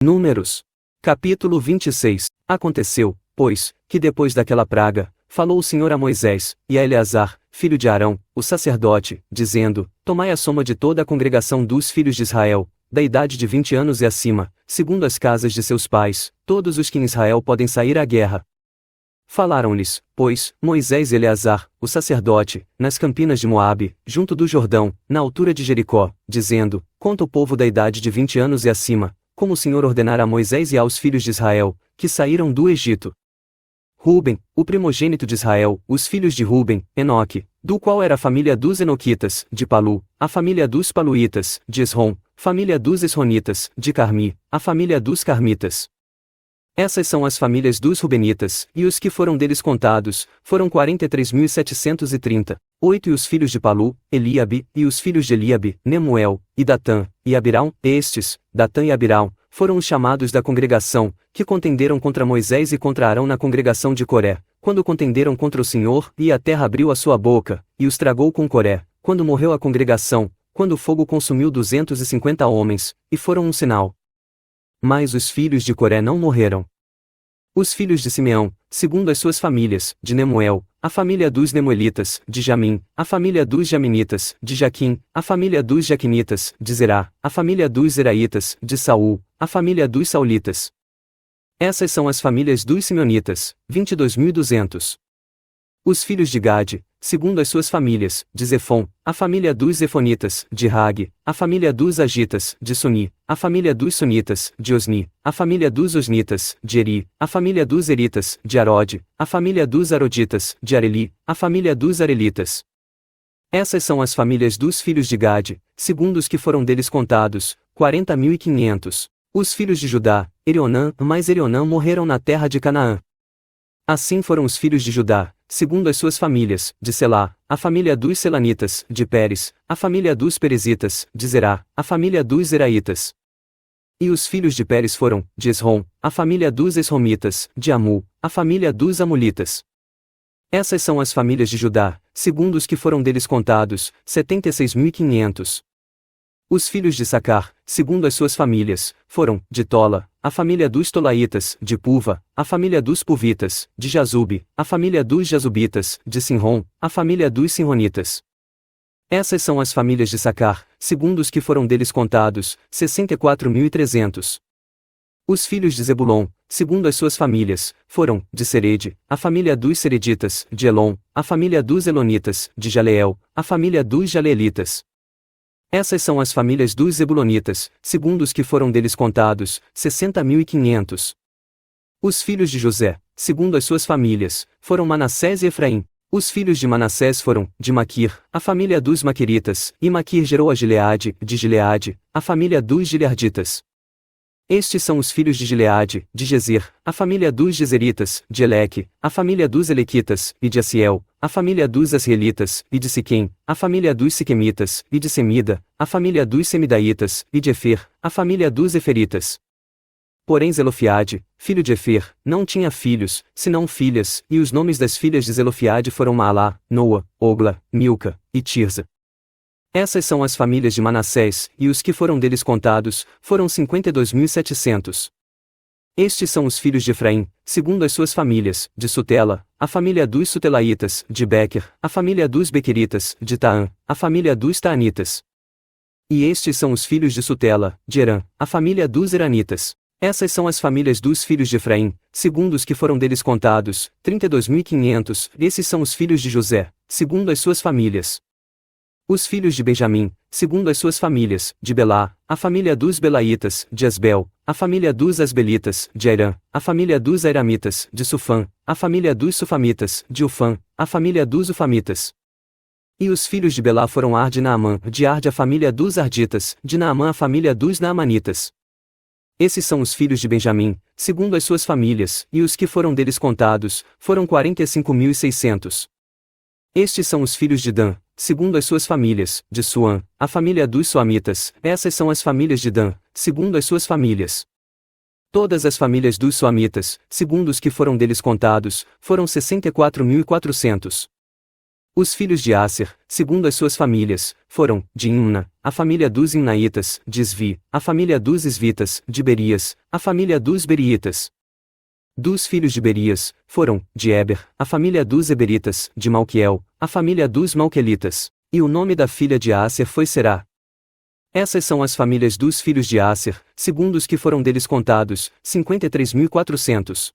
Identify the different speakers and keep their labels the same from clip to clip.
Speaker 1: Números. Capítulo 26. Aconteceu, pois, que depois daquela praga, falou o Senhor a Moisés, e a Eleazar, filho de Arão, o sacerdote, dizendo: Tomai a soma de toda a congregação dos filhos de Israel, da idade de 20 anos e acima, segundo as casas de seus pais, todos os que em Israel podem sair à guerra. Falaram-lhes, pois, Moisés e Eleazar, o sacerdote, nas campinas de Moabe, junto do Jordão, na altura de Jericó, dizendo: Conta o povo da idade de 20 anos e acima, como o Senhor ordenara a Moisés e aos filhos de Israel, que saíram do Egito. Ruben, o primogênito de Israel, os filhos de Ruben, Enoque, do qual era a família dos Enoquitas, de Palu, a família dos Paluítas, de Esrom, família dos Esronitas, de Carmi, a família dos Carmitas. Essas são as famílias dos Rubenitas, e os que foram deles contados, foram 43.730. 8 E os filhos de Palu, Eliabe, e os filhos de Eliabe, Nemuel, e Datã, e Abirão, estes, Datã e Abirão, foram os chamados da congregação, que contenderam contra Moisés e contra Arão na congregação de Coré, quando contenderam contra o Senhor, e a terra abriu a sua boca, e os tragou com Coré, quando morreu a congregação, quando o fogo consumiu 250 homens, e foram um sinal. Mas os filhos de Coré não morreram. Os filhos de Simeão, segundo as suas famílias, de Nemuel, a família dos Nemuelitas, de Jamim, a família dos Jaminitas, de Jaquim, a família dos Jaquinitas, de Zerá, a família dos Zeraitas, de Saul, a família dos Saulitas. Essas são as famílias dos Simeonitas, 22.200. Os filhos de Gade, segundo as suas famílias, de Zefon, a família dos Zefonitas, de Rag, a família dos Agitas, de Suni, a família dos Sunitas, de Osni, a família dos Osnitas, de Eri, a família dos Eritas, de Arode, a família dos Aroditas, de Areli, a família dos Arelitas. Essas são as famílias dos filhos de Gade, segundo os que foram deles contados, 40.500. Os filhos de Judá, Erionã mais Erionã morreram na terra de Canaã. Assim foram os filhos de Judá, segundo as suas famílias, de Selá, a família dos Selanitas, de Pérez, a família dos Perezitas, de Zerá, a família dos Zeraitas. E os filhos de Pérez foram, de Esrom, a família dos Esromitas, de Amu, a família dos Amulitas. Essas são as famílias de Judá, segundo os que foram deles contados, 76.500. Os filhos de Sacar, segundo as suas famílias, foram, de Tola, a família dos Tolaitas, de Puva, a família dos Puvitas, de Jazube, a família dos Jazubitas, de Sinrom, a família dos Sinronitas. Essas são as famílias de Sacar, segundo os que foram deles contados, 64.300. Os filhos de Zebulon, segundo as suas famílias, foram, de Serede, a família dos Sereditas, de Elon, a família dos Elonitas, de Jaleel, a família dos Jaleelitas. Essas são as famílias dos Zebulonitas, segundo os que foram deles contados, 60.500. Os filhos de José, segundo as suas famílias, foram Manassés e Efraim. Os filhos de Manassés foram, de Maquir, a família dos Maquiritas, e Maquir gerou a Gileade, de Gileade, a família dos Gileaditas. Estes são os filhos de Gileade, de Gezer, a família dos Gezeritas, de Eleque, a família dos Elequitas, e de Asiel, a família dos Asrielitas, e de Siquém, a família dos Siquemitas, e de Semida, a família dos Semidaitas, e de Efer, a família dos Eferitas. Porém Zelofiade, filho de Efer, não tinha filhos, senão filhas, e os nomes das filhas de Zelofiade foram Maalá, Noa, Ogla, Milca, e Tirza. Essas são as famílias de Manassés, e os que foram deles contados, foram 52.700. Estes são os filhos de Efraim, segundo as suas famílias, de Sutela, a família dos Sutelaitas, de Bequer, a família dos Bequeritas, de Taã, a família dos Taanitas. E estes são os filhos de Sutela, de Herã, a família dos Heranitas. Essas são as famílias dos filhos de Efraim, segundo os que foram deles contados, 32.500. Esses são os filhos de José, segundo as suas famílias. Os filhos de Benjamim, segundo as suas famílias, de Belá, a família dos Belaitas, de Asbel, a família dos Asbelitas, de Airã, a família dos Airamitas, de Sufã, a família dos Sufamitas, de Ufã, a família dos Ufamitas. E os filhos de Belá foram Ar de Naamã, de Arde a família dos Arditas, de Naamã a família dos Naamanitas. Esses são os filhos de Benjamim, segundo as suas famílias, e os que foram deles contados, foram 45.600. Estes são os filhos de Dan, segundo as suas famílias, de Suã, a família dos Suamitas. Essas são as famílias de Dan, segundo as suas famílias. Todas as famílias dos Suamitas, segundo os que foram deles contados, foram 64.400. Os filhos de Asser, segundo as suas famílias, foram, de Imna, a família dos Imnaitas, de Isvi, a família dos Isvitas, de Berias, a família dos Beriitas. Dos filhos de Berias, foram, de Eber, a família dos Eberitas, de Malquiel, a família dos Malquelitas. E o nome da filha de Asser foi Será. Essas são as famílias dos filhos de Asser, segundo os que foram deles contados, 53.400.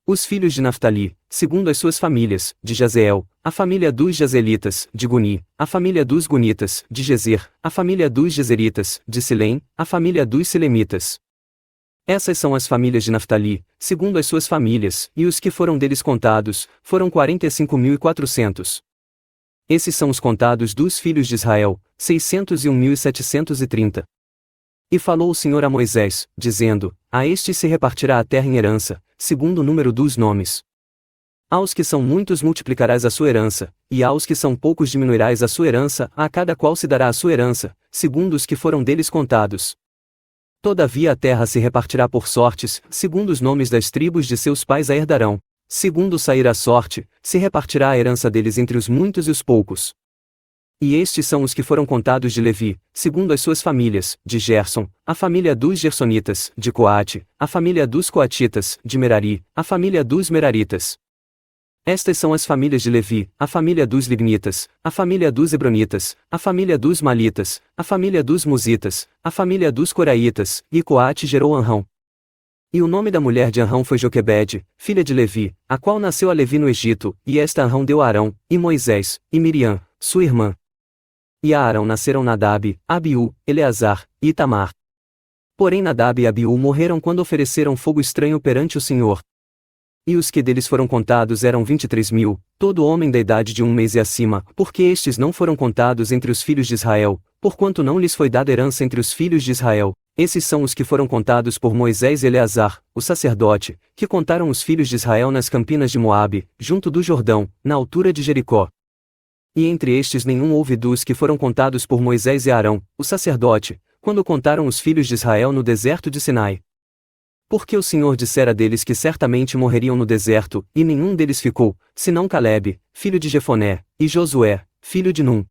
Speaker 1: Os filhos de Naftali, segundo as suas famílias, de Jazeel, a família dos Jazelitas, de Guni, a família dos Gunitas, de Gezer, a família dos Gezeritas, de Silém, a família dos Silemitas. Essas são as famílias de Naftali, segundo as suas famílias, e os que foram deles contados, foram 45.400. Esses são os contados dos filhos de Israel, 601.730. E falou o Senhor a Moisés, dizendo: A estes se repartirá a terra em herança, segundo o número dos nomes. Aos que são muitos multiplicarás a sua herança, e aos que são poucos diminuirás a sua herança, a cada qual se dará a sua herança, segundo os que foram deles contados. Todavia a terra se repartirá por sortes, segundo os nomes das tribos de seus pais a herdarão. Segundo sair a sorte, se repartirá a herança deles entre os muitos e os poucos. E estes são os que foram contados de Levi, segundo as suas famílias, de Gerson, a família dos Gersonitas, de Coate, a família dos Coatitas, de Merari, a família dos Meraritas. Estas são as famílias de Levi, a família dos Libnitas, a família dos Hebronitas, a família dos Malitas, a família dos Musitas, a família dos Coraitas, e Coate gerou Anrão. E o nome da mulher de Anrão foi Joquebede, filha de Levi, a qual nasceu a Levi no Egito, e esta Anrão deu a Arão, e Moisés, e Miriam, sua irmã. E a Arão nasceram Nadab, Abiú, Eleazar, e Itamar. Porém Nadab e Abiú morreram quando ofereceram fogo estranho perante o Senhor. E os que deles foram contados eram 23.000, todo homem da idade de 1 mês e acima, porque estes não foram contados entre os filhos de Israel, porquanto não lhes foi dada herança entre os filhos de Israel. Esses são os que foram contados por Moisés e Eleazar, o sacerdote, que contaram os filhos de Israel nas campinas de Moabe, junto do Jordão, na altura de Jericó. E entre estes nenhum houve dos que foram contados por Moisés e Arão, o sacerdote, quando contaram os filhos de Israel no deserto de Sinai. Porque o Senhor dissera deles que certamente morreriam no deserto, e nenhum deles ficou, senão Calebe, filho de Jefoné, e Josué, filho de Num.